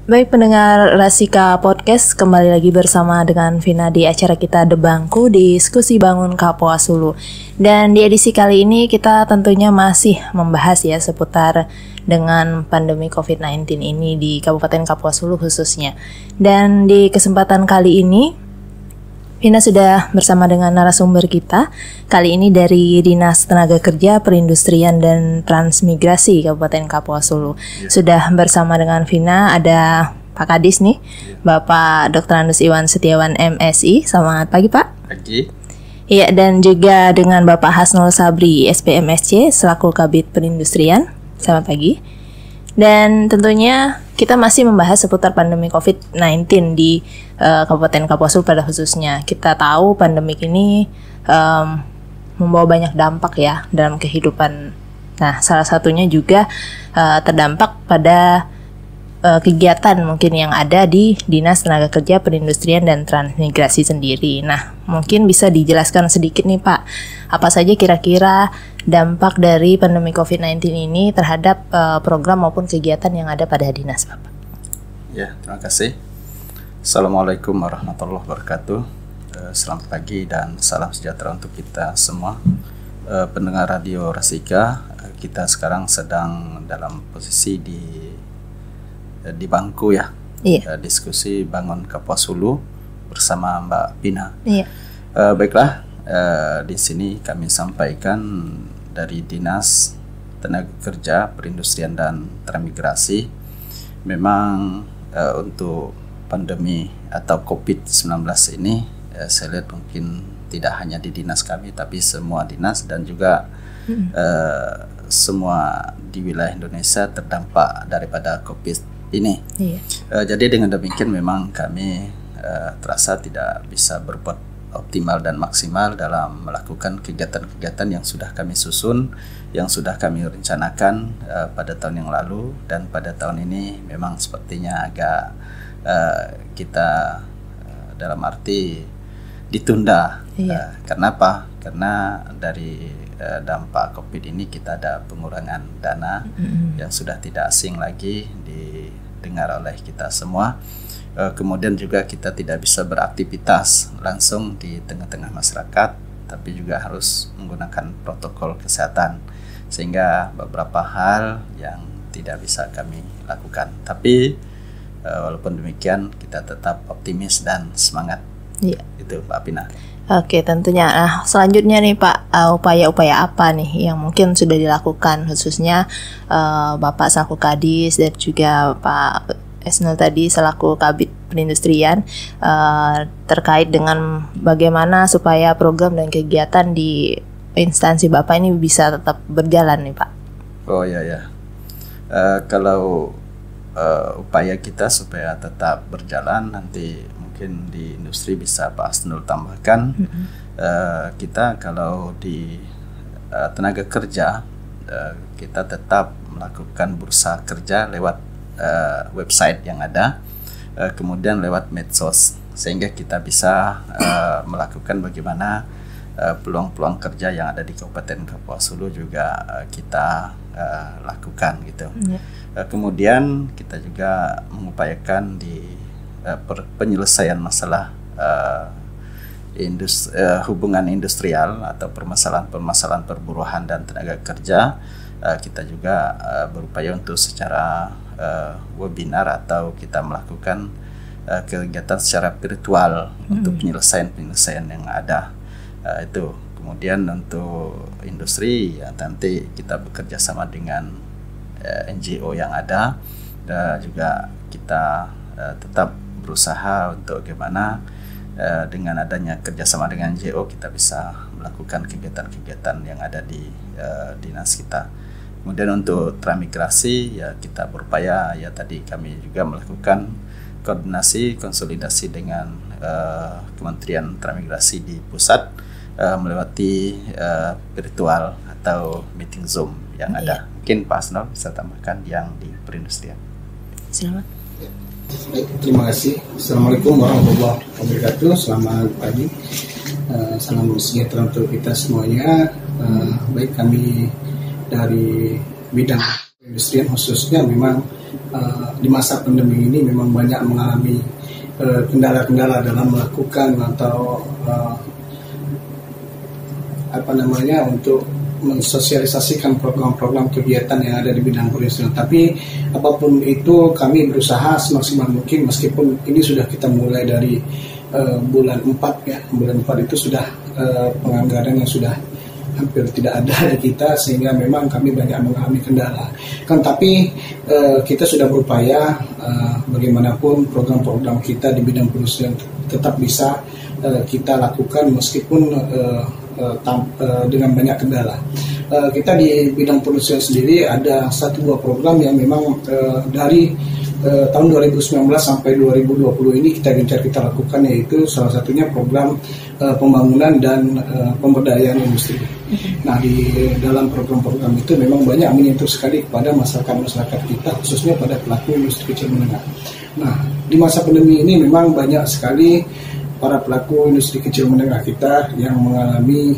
Baik pendengar Rasika Podcast, kembali lagi bersama dengan Vina di acara kita The Bangku, diskusi bangun Kapuas Hulu. Dan di edisi kali ini kita tentunya masih membahas ya seputar dengan pandemi COVID-19 ini di Kabupaten Kapuas Hulu khususnya. Dan di kesempatan kali ini Vina sudah bersama dengan narasumber kita, kali ini dari Dinas Tenaga Kerja, Perindustrian dan Transmigrasi Kabupaten Kapuas Hulu. Sudah bersama dengan Vina ada Pak Kadis nih, Bapak Dr. Andus Iwan Setiawan MSI. Selamat pagi Pak. Pagi. Iya, dan juga dengan Bapak Hasnul Sabri SPMSC selaku Kabid Perindustrian. Selamat pagi. Dan tentunya kita masih membahas seputar pandemi COVID-19 di Kabupaten Kapuas Hulu pada khususnya. Kita tahu pandemi ini membawa banyak dampak ya dalam kehidupan. Nah, salah satunya juga terdampak pada kegiatan mungkin yang ada di Dinas Tenaga Kerja, Perindustrian dan Transmigrasi sendiri. Nah, mungkin bisa dijelaskan sedikit nih Pak, apa saja kira-kira dampak dari pandemi COVID-19 ini terhadap program maupun kegiatan yang ada pada Dinas Bapak? Ya, terima kasih. Assalamualaikum warahmatullahi wabarakatuh. Selamat pagi dan salam sejahtera untuk kita semua. Pendengar Radio Rasika, kita sekarang sedang dalam posisi di bangku ya. Iya. Diskusi bangun Kapuas Hulu bersama Mbak Pina. Iya. Baiklah, di sini kami sampaikan dari Dinas Tenaga Kerja, Perindustrian dan Transmigrasi. Memang untuk pandemi atau COVID-19 ini saya lihat mungkin tidak hanya di dinas kami tapi semua dinas dan juga semua di wilayah Indonesia terdampak daripada COVID ini. Iya. Jadi dengan demikian memang kami terasa tidak bisa berbuat optimal dan maksimal dalam melakukan kegiatan-kegiatan yang sudah kami susun, yang sudah kami rencanakan pada tahun yang lalu, dan pada tahun ini memang sepertinya agak kita dalam arti ditunda. Iya. Karena apa? Karena dari dampak COVID ini kita ada pengurangan dana yang sudah tidak asing lagi didengar oleh kita semua. Kemudian juga kita tidak bisa beraktivitas langsung di tengah-tengah masyarakat, tapi juga harus menggunakan protokol kesehatan, sehingga beberapa hal yang tidak bisa kami lakukan. Tapi walaupun demikian kita tetap optimis dan semangat. Iya. Itu Mbak Pina. Oke, tentunya. Nah, selanjutnya nih Pak, upaya-upaya apa nih yang mungkin sudah dilakukan khususnya Bapak selaku Kadis dan juga Pak Esnul tadi selaku Kabid Perindustrian terkait dengan bagaimana supaya program dan kegiatan di instansi Bapak ini bisa tetap berjalan nih Pak? Oh ya. Kalau upaya kita supaya tetap berjalan, nanti mungkin di industri bisa Pak Asnul tambahkan. Kita kalau di tenaga kerja kita tetap melakukan bursa kerja lewat website yang ada, kemudian lewat medsos, sehingga kita bisa melakukan bagaimana peluang-peluang kerja yang ada di Kabupaten Kapuas Hulu juga kita lakukan gitu. Kemudian kita juga mengupayakan di penyelesaian masalah hubungan industrial atau permasalahan perburuhan dan tenaga kerja. Kita juga berupaya untuk secara webinar atau kita melakukan kegiatan secara virtual untuk penyelesaian yang ada. Itu. Kemudian untuk industri ya nanti kita bekerja sama dengan NGO yang ada, dan juga kita tetap berusaha untuk bagaimana dengan adanya kerjasama dengan NGO kita bisa melakukan kegiatan-kegiatan yang ada di dinas kita. Kemudian untuk transmigrasi ya kita berupaya ya tadi kami juga melakukan koordinasi konsolidasi dengan Kementerian Transmigrasi di pusat melewati virtual atau meeting Zoom yang ada. Mungkin Pak Asnul bisa tambahkan yang di perindustrian. Selamat. Baik, terima kasih. Assalamualaikum warahmatullahi wabarakatuh. Selamat pagi. Salam sejahtera untuk kita semuanya. Baik, kami dari bidang perindustrian khususnya memang di masa pandemi ini memang banyak mengalami kendala-kendala dalam melakukan atau untuk mensosialisasikan program-program kegiatan yang ada di bidang perindustrian. Tapi apapun itu kami berusaha semaksimal mungkin, meskipun ini sudah kita mulai dari bulan 4 ya. Bulan 4 itu sudah penganggaran yang sudah hampir tidak ada di kita, sehingga memang kami banyak mengalami kendala. Tapi kita sudah berupaya bagaimanapun program-program kita di bidang perindustrian tetap bisa kita lakukan meskipun dengan banyak kendala. Kita di bidang perindustrian sendiri ada 1-2 program yang memang dari tahun 2019 sampai 2020 ini kita lakukan, yaitu salah satunya program pembangunan dan pemberdayaan industri. Nah, di dalam program-program itu memang banyak menyentuh sekali kepada masyarakat kita, khususnya pada pelaku industri kecil menengah. Nah, di masa pandemi ini memang banyak sekali para pelaku industri kecil menengah kita yang mengalami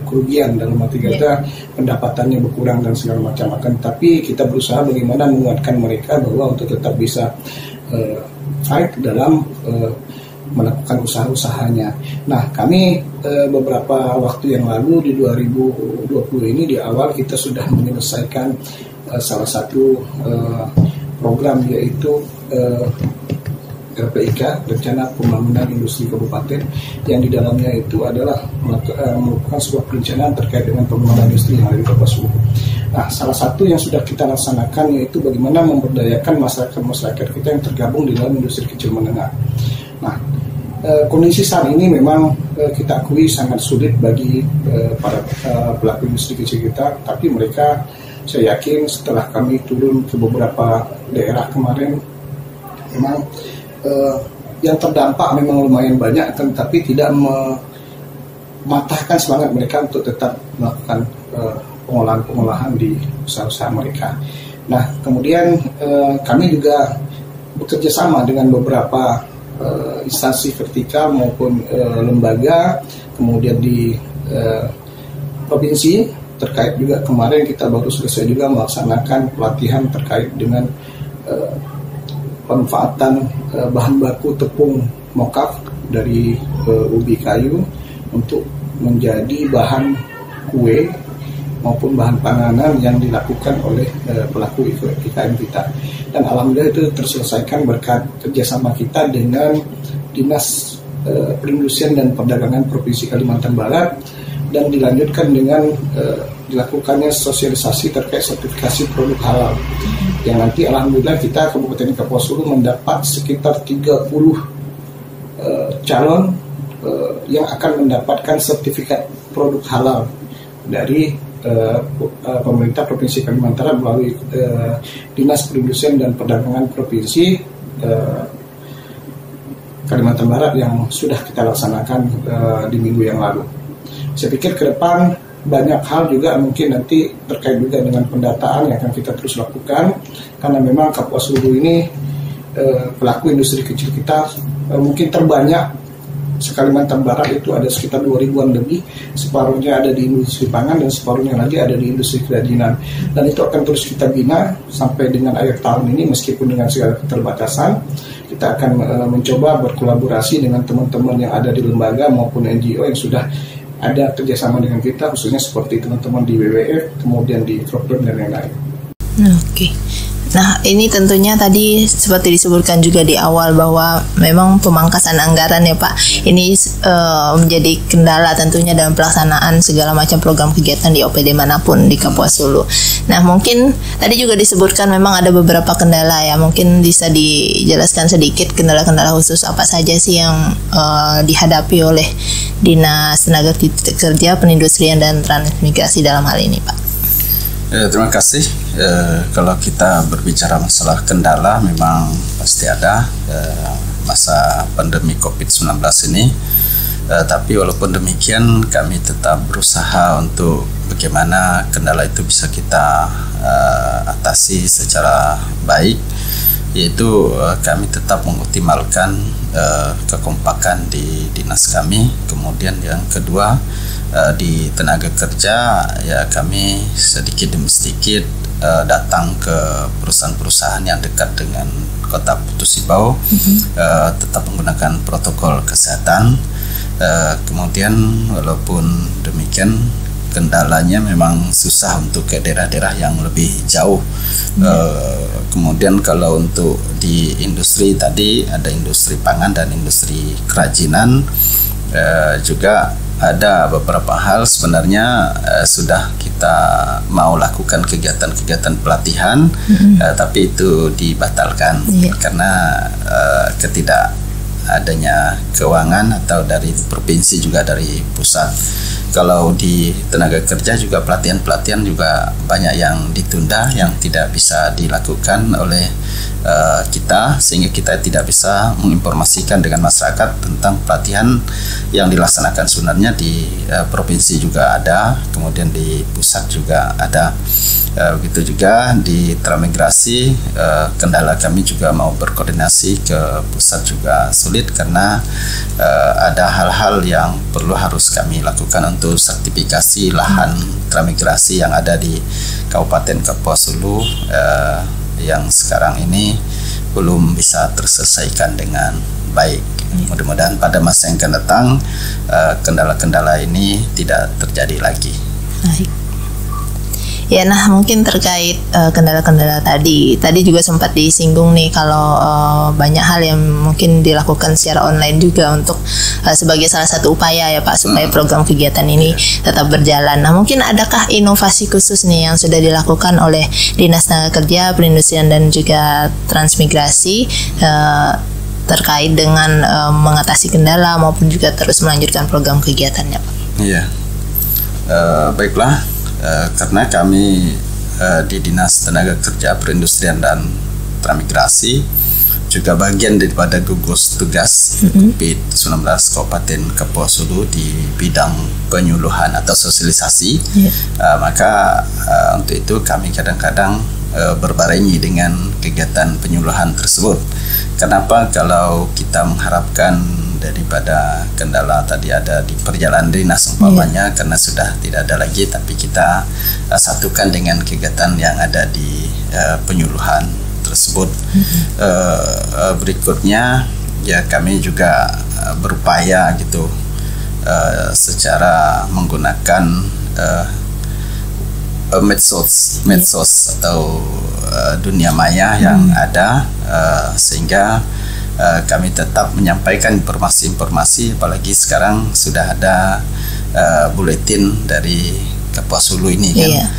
kerugian, dalam arti kata pendapatannya berkurang dan segala macam. Tapi kita berusaha bagaimana menguatkan mereka bahwa untuk tetap bisa fight dalam melakukan usaha-usahanya. Nah, kami beberapa waktu yang lalu di 2020 ini di awal kita sudah menyelesaikan salah satu program, yaitu RPIK, Rencana Pembangunan Industri Kabupaten, yang di dalamnya itu adalah merupakan sebuah perencanaan terkait dengan pembangunan industri yang ada di Kapuasulu. Nah, salah satu yang sudah kita laksanakan yaitu bagaimana memberdayakan masyarakat kita yang tergabung di dalam industri kecil menengah. Nah, kondisi saat ini memang kita akui sangat sulit bagi para pelaku industri kecil kita, tapi mereka, saya yakin setelah kami turun ke beberapa daerah kemarin, memang yang terdampak memang lumayan banyak, tapi tidak mematahkan semangat mereka untuk tetap melakukan pengolahan di usaha-usaha mereka. Nah, kemudian kami juga bekerja sama dengan beberapa instansi vertikal maupun lembaga, kemudian di provinsi terkait juga. Kemarin kita baru selesai juga melaksanakan pelatihan terkait dengan pemanfaatan bahan baku tepung mokaf dari ubi kayu untuk menjadi bahan kue maupun bahan panganan yang dilakukan oleh pelaku IKM kita. Dan alhamdulillah itu terselesaikan berkat kerjasama kita dengan Dinas Perindustrian dan Perdagangan Provinsi Kalimantan Barat, dan dilanjutkan dengan dilakukannya sosialisasi terkait sertifikasi produk halal, yang nanti alhamdulillah kita Kabupaten Kapuasulu mendapat sekitar 30 calon yang akan mendapatkan sertifikat produk halal dari pemerintah Provinsi Kalimantan Barat melalui Dinas Perindustrian dan Perdagangan Provinsi Kalimantan Barat yang sudah kita laksanakan di minggu yang lalu. Saya pikir ke depan banyak hal juga mungkin nanti terkait juga dengan pendataan yang akan kita terus lakukan, karena memang Kapuasulu ini pelaku industri kecil kita mungkin terbanyak se-Kalimantan Barat, itu ada sekitar 2.000-an lebih, separuhnya ada di industri pangan dan separuhnya lagi ada di industri kerajinan, dan itu akan terus kita bina sampai dengan akhir tahun ini. Meskipun dengan segala keterbatasan, kita akan mencoba berkolaborasi dengan teman-teman yang ada di lembaga maupun NGO yang sudah ada kerjasama dengan kita, khususnya seperti teman-teman di WWF, kemudian di program dan lain-lain. Oke. Nah, ini tentunya tadi seperti disebutkan juga di awal bahwa memang pemangkasan anggaran ya Pak, ini menjadi kendala tentunya dalam pelaksanaan segala macam program kegiatan di OPD manapun di Kapuasulu. Nah, mungkin tadi juga disebutkan memang ada beberapa kendala ya, mungkin bisa dijelaskan sedikit kendala-kendala khusus apa saja sih yang dihadapi oleh Dinas Tenaga Kerja, Perindustrian dan Transmigrasi dalam hal ini Pak. Terima kasih. Kalau kita berbicara masalah kendala, memang pasti ada masa pandemi COVID-19 ini. Tapi walaupun demikian, kami tetap berusaha untuk bagaimana kendala itu bisa kita atasi secara baik. yaitu kami tetap mengoptimalkan kekompakan di dinas kami. Kemudian yang kedua, di tenaga kerja ya kami sedikit demi sedikit datang ke perusahaan-perusahaan yang dekat dengan Kota Putus Ibau, tetap menggunakan protokol kesehatan. Kemudian walaupun demikian kendalanya memang susah untuk ke daerah-daerah yang lebih jauh. Kemudian kalau untuk di industri tadi ada industri pangan dan industri kerajinan, juga ada beberapa hal sebenarnya sudah kita mau lakukan kegiatan-kegiatan pelatihan, tapi itu dibatalkan karena ketidak adanya keuangan atau dari provinsi juga dari pusat. Kalau di tenaga kerja juga pelatihan-pelatihan juga banyak yang ditunda, yang tidak bisa dilakukan oleh kita, sehingga kita tidak bisa menginformasikan dengan masyarakat tentang pelatihan yang dilaksanakan sebenarnya di provinsi juga ada, kemudian di pusat juga ada. Begitu juga di transmigrasi, kendala kami juga mau berkoordinasi ke pusat juga sulit karena ada hal-hal yang perlu harus kami lakukan untuk sertifikasi lahan transmigrasi yang ada di Kabupaten Kapuas Hulu, yang sekarang ini belum bisa terselesaikan dengan baik. Mudah-mudahan pada masa yang akan datang kendala-kendala ini tidak terjadi lagi. Baik. Ya, nah mungkin terkait kendala-kendala tadi juga sempat disinggung nih kalau banyak hal yang mungkin dilakukan secara online juga untuk sebagai salah satu upaya ya Pak supaya program kegiatan ini tetap berjalan. Nah mungkin adakah inovasi khusus nih yang sudah dilakukan oleh Dinas Tenaga Kerja, Perindustrian dan juga Transmigrasi terkait dengan mengatasi kendala maupun juga terus melanjutkan program kegiatannya Pak? Iya, baiklah. Karena kami di Dinas Tenaga Kerja, Perindustrian dan Transmigrasi juga bagian daripada gugus tugas COVID-19 Kabupaten Kapuas Hulu di bidang penyuluhan atau sosialisasi, maka untuk itu kami kadang-kadang berbarengi dengan kegiatan penyuluhan tersebut. Kenapa? Kalau kita mengharapkan daripada kendala tadi ada di perjalanan dinas umpamanya, karena sudah tidak ada lagi, tapi kita satukan dengan kegiatan yang ada di penyuluhan tersebut. Berikutnya ya kami juga berupaya gitu secara menggunakan medsos atau dunia maya yang ada, sehingga kami tetap menyampaikan informasi-informasi, apalagi sekarang sudah ada buletin dari Kapuas Hulu ini kan,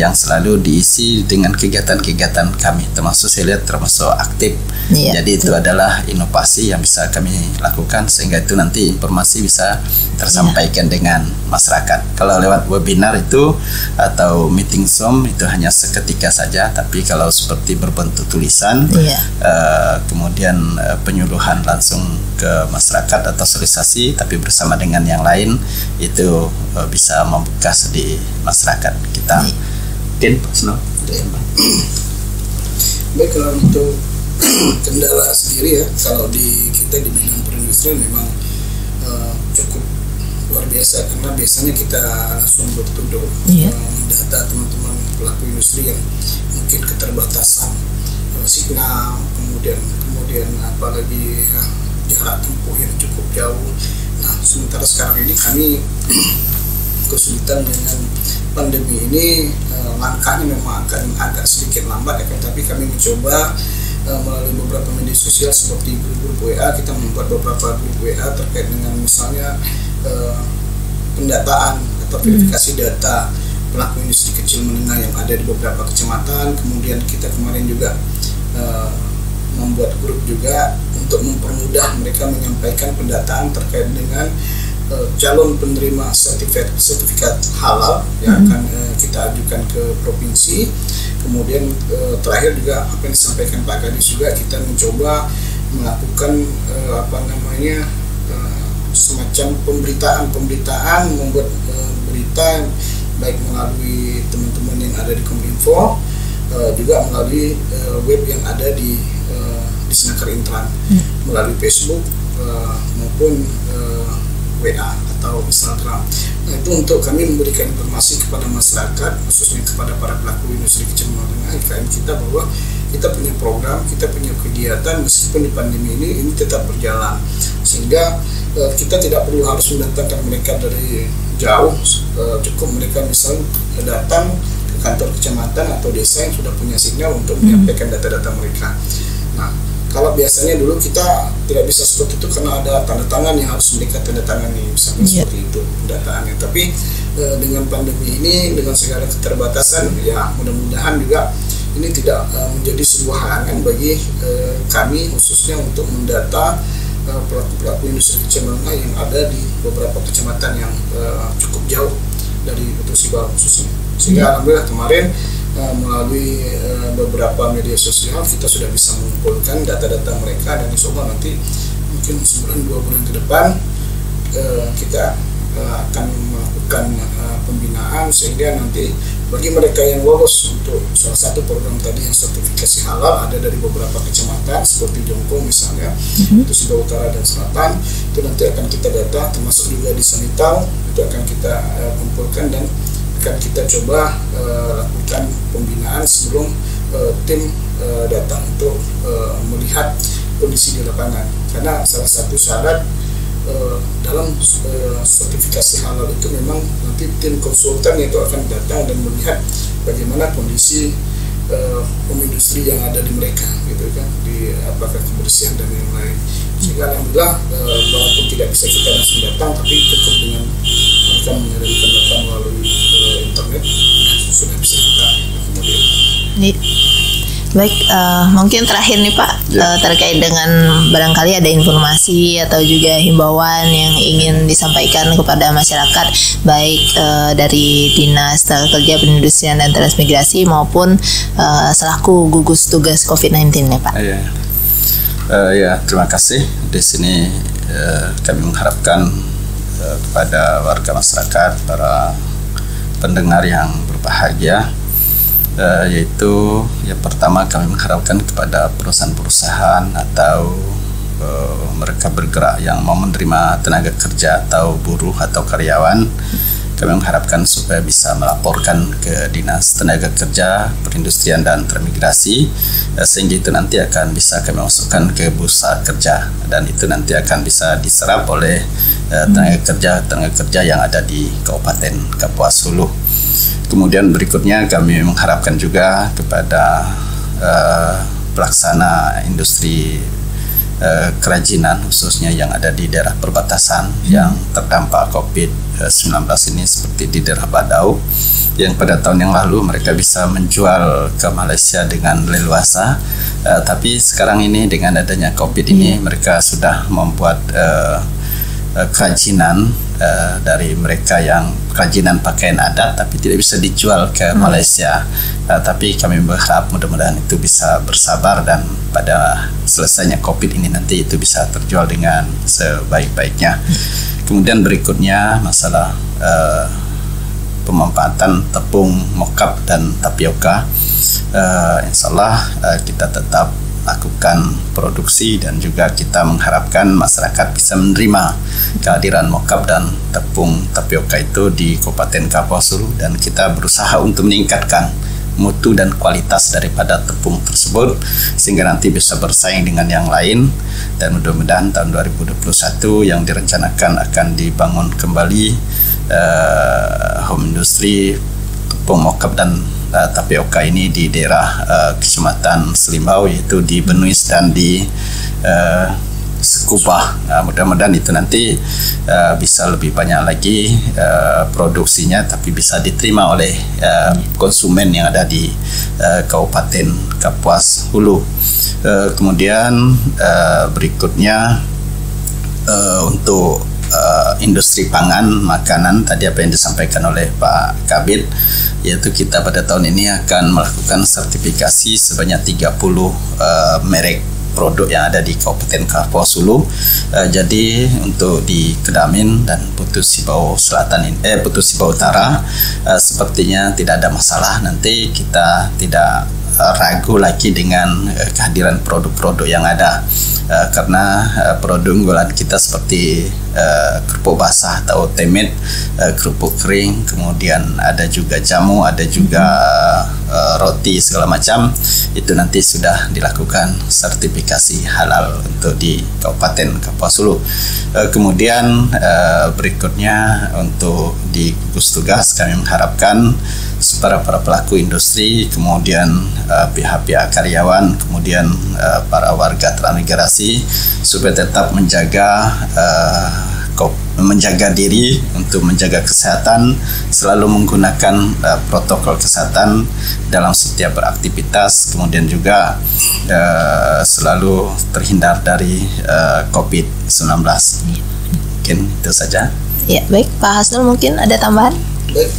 yang selalu diisi dengan kegiatan-kegiatan kami, termasuk saya lihat termasuk aktif. Jadi itu adalah inovasi yang bisa kami lakukan sehingga itu nanti informasi bisa tersampaikan dengan masyarakat. Kalau lewat webinar itu atau meeting Zoom itu hanya seketika saja, tapi kalau seperti berbentuk tulisan, kemudian penyuluhan langsung ke masyarakat atau sosialisasi tapi bersama dengan yang lain, itu bisa membuka di masyarakat kita. Mungkin Pak Sno. Baik, kalau untuk kendala sendiri ya, kalau di kita di bidang perindustrian memang cukup luar biasa, karena biasanya kita langsung bertuduh data teman-teman pelaku industri yang mungkin keterbatasan signal, kemudian apalagi jarak tempuh yang cukup jauh. Nah, sementara sekarang ini kami kesulitan dengan pandemi ini, langkahnya memang akan agak sedikit lambat ya, tapi kami mencoba melalui beberapa media sosial seperti grup WA. Kita membuat beberapa grup WA terkait dengan misalnya pendataan atau verifikasi data pelaku industri kecil menengah yang ada di beberapa kecamatan. Kemudian kita kemarin juga membuat grup juga untuk mempermudah mereka menyampaikan pendataan terkait dengan calon penerima sertifikat halal yang akan kita ajukan ke provinsi. Kemudian terakhir juga apa yang disampaikan Pak Kadis juga, kita mencoba melakukan semacam pemberitaan, membuat berita baik melalui teman-teman yang ada di Kominfo, juga melalui web yang ada di Disnaker Intran melalui Facebook maupun WA atau Instagram. Nah, itu untuk kami memberikan informasi kepada masyarakat, khususnya kepada para pelaku industri kecil menengah IKM kita, bahwa kita punya program, kita punya kegiatan meskipun di pandemi ini tetap berjalan, sehingga kita tidak perlu harus mendatangkan mereka dari jauh. Cukup mereka misalnya datang ke kantor kecamatan atau desa yang sudah punya sinyal untuk menyampaikan data-data mereka. Nah, kalau biasanya dulu kita tidak bisa seperti itu karena ada tanda tangan yang harus mereka tanda tangani, misalnya seperti itu pendataannya. Tapi dengan pandemi ini, dengan segala keterbatasan, ya mudah-mudahan juga ini tidak menjadi sebuah halangan bagi kami khususnya untuk mendata pelaku-pelaku industri kecil menengah yang ada di beberapa kecamatan yang cukup jauh dari Putu Sibau khususnya. Sehingga alhamdulillah kemarin melalui beberapa media sosial kita sudah bisa mengumpulkan data-data mereka, dan insya Allah nanti mungkin sebulan 2 bulan ke depan kita akan melakukan pembinaan, sehingga nanti bagi mereka yang lolos untuk salah satu program tadi yang sertifikasi halal ada dari beberapa kecamatan seperti Jongkong misalnya, itu Sibau Utara dan Selatan, itu nanti akan kita data, termasuk juga di Sanitau, itu akan kita kumpulkan dan akan kita coba lakukan pembinaan sebelum tim datang untuk melihat kondisi di lapangan. Karena salah satu syarat dalam sertifikasi halal itu memang nanti tim konsultan itu akan datang dan melihat bagaimana kondisi industri yang ada di mereka, gitu kan, di apakah kebersihan dan yang lain. Sehingga alhamdulillah walaupun tidak bisa kita langsung datang, tapi cukup dengan mereka mengirimkan data melalui internet sudah bisa kita akomodir. Baik, mungkin terakhir nih Pak, terkait dengan barangkali ada informasi atau juga himbauan yang ingin disampaikan kepada masyarakat, baik dari Dinas Tenaga Kerja Perindustrian dan Transmigrasi maupun selaku gugus tugas COVID-19 ya Pak. Ya, terima kasih. Di sini kami mengharapkan kepada warga masyarakat, para pendengar yang berbahagia, yaitu yang pertama kami mengharapkan kepada perusahaan-perusahaan atau mereka bergerak yang mau menerima tenaga kerja atau buruh atau karyawan, kami mengharapkan supaya bisa melaporkan ke Dinas Tenaga Kerja Perindustrian dan Transmigrasi, sehingga itu nanti akan bisa kami masukkan ke bursa kerja, dan itu nanti akan bisa diserap oleh tenaga kerja yang ada di Kabupaten Kapuas Hulu. Kemudian berikutnya kami mengharapkan juga kepada pelaksana industri kerajinan khususnya yang ada di daerah perbatasan yang terdampak COVID-19 ini, seperti di daerah Badau yang pada tahun yang lalu mereka bisa menjual ke Malaysia dengan leluasa, tapi sekarang ini dengan adanya COVID ini mereka sudah membuat kerajinan dari mereka yang kerajinan pakaian adat tapi tidak bisa dijual ke Malaysia. Tapi kami berharap mudah-mudahan itu bisa bersabar dan pada selesainya COVID ini nanti itu bisa terjual dengan sebaik-baiknya. Kemudian berikutnya masalah pemanfaatan tepung mokap dan tapioka. Insyaallah kita tetap lakukan produksi dan juga kita mengharapkan masyarakat bisa menerima kehadiran mokap dan tepung tapioka itu di Kabupaten Kapuas Hulu, dan kita berusaha untuk meningkatkan mutu dan kualitas daripada tepung tersebut sehingga nanti bisa bersaing dengan yang lain, dan mudah-mudahan tahun 2021 yang direncanakan akan dibangun kembali home industry tepung mokap dan tapioka ini di daerah Kecamatan Selimbau, yaitu di Benuis dan di Sekubah. Mudah-mudahan itu nanti bisa lebih banyak lagi produksinya, tapi bisa diterima oleh konsumen yang ada di Kabupaten Kapuas Hulu. Kemudian berikutnya untuk industri pangan, makanan, tadi apa yang disampaikan oleh Pak Kabid, yaitu kita pada tahun ini akan melakukan sertifikasi sebanyak 30 merek produk yang ada di Kabupaten Kapuas Hulu. Jadi untuk di Kedamin dan Putu Sibau Selatan Putu Sibau Utara sepertinya tidak ada masalah. Nanti kita tidak ragu lagi dengan kehadiran produk-produk yang ada. Karena produk unggulan kita seperti kerupuk basah atau temit, kerupuk kering, kemudian ada juga jamu, ada juga roti segala macam, itu nanti sudah dilakukan sertifikasi halal untuk di Kabupaten Kapuas Hulu. Kemudian berikutnya untuk di gugus tugas kami mengharapkan para pelaku industri, kemudian pihak-pihak karyawan, kemudian para warga transmigrasi supaya tetap menjaga diri untuk menjaga kesehatan, selalu menggunakan protokol kesehatan dalam setiap beraktivitas, kemudian juga selalu terhindar dari COVID-19. Mungkin itu saja. Ya, baik Pak Hasnul, mungkin ada tambahan? Baik,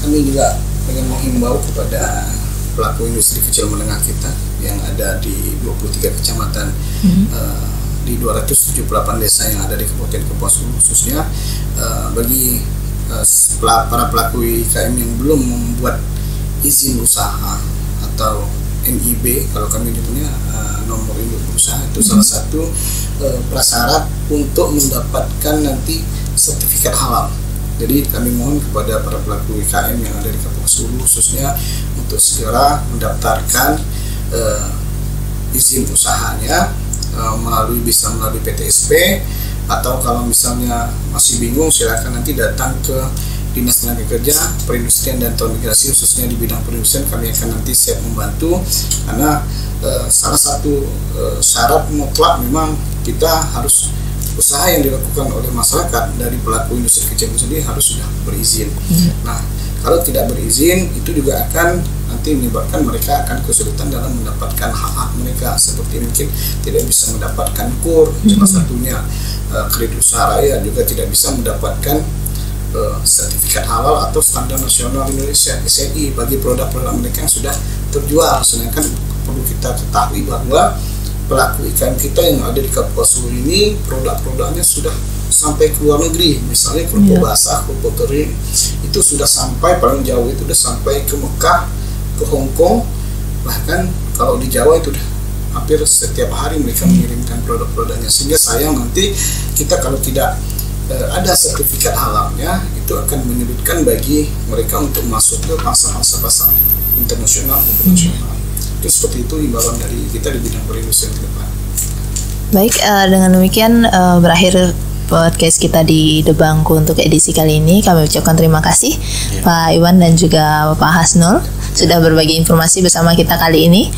kami juga ingin menghimbau kepada pelaku industri kecil menengah kita yang ada di 23 kecamatan di 278 desa yang ada di Kabupaten Kapuas Hulu, khususnya bagi para pelaku IKM yang belum membuat izin usaha atau NIB, kalau kami punya nomor induk berusaha, itu salah satu prasyarat untuk mendapatkan nanti sertifikat halal. Jadi kami mohon kepada para pelaku IKM yang ada di Kapuas Hulu khususnya untuk segera mendaftarkan izin usahanya melalui PTSP, atau kalau misalnya masih bingung silakan nanti datang ke Dinas Tenaga Kerja, Perindustrian dan Transmigrasi, khususnya di bidang perindustrian. Kami akan nanti siap membantu, karena salah satu syarat mutlak memang kita harus usaha yang dilakukan oleh masyarakat dari pelaku industri kecil sendiri harus sudah berizin. Nah, kalau tidak berizin itu juga akan nanti menyebabkan mereka akan kesulitan dalam mendapatkan hak-hak mereka, seperti mungkin tidak bisa mendapatkan KUR, salah satunya kredit usaha rakyat juga tidak bisa mendapatkan sertifikat halal atau standar nasional Indonesia SNI bagi produk-produk mereka yang sudah terjual. Sedangkan perlu kita ketahui bahwa pelaku IKM kita yang ada di Kapuas Hulu ini produk-produknya sudah sampai ke luar negeri, misalnya kerupuk basah, kerupuk kering itu sudah sampai, paling jauh itu sudah sampai ke Mekah, ke Hong Kong, bahkan kalau di Jawa itu udah hampir setiap hari mereka mengirimkan produk-produknya. Sehingga sayang nanti kita kalau tidak ada sertifikat halalnya, itu akan menyulitkan bagi mereka untuk masuk ke pasar internasional maupun nasional. Itu seperti itu imbauan dari kita di bidang perindustrian ke depan. Baik, dengan demikian berakhir podcast kita di The Bangku untuk edisi kali ini. Kami ucapkan terima kasih Pak Iwan dan juga Pak Hasnul sudah berbagi informasi bersama kita kali ini.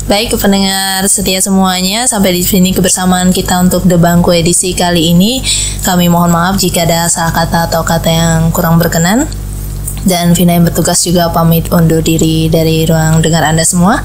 Baik, ke pendengar setia semuanya, sampai di sini kebersamaan kita untuk The Bangku edisi kali ini. Kami mohon maaf jika ada salah kata atau kata yang kurang berkenan. Dan Vina yang bertugas juga pamit undur diri dari ruang dengar Anda semua.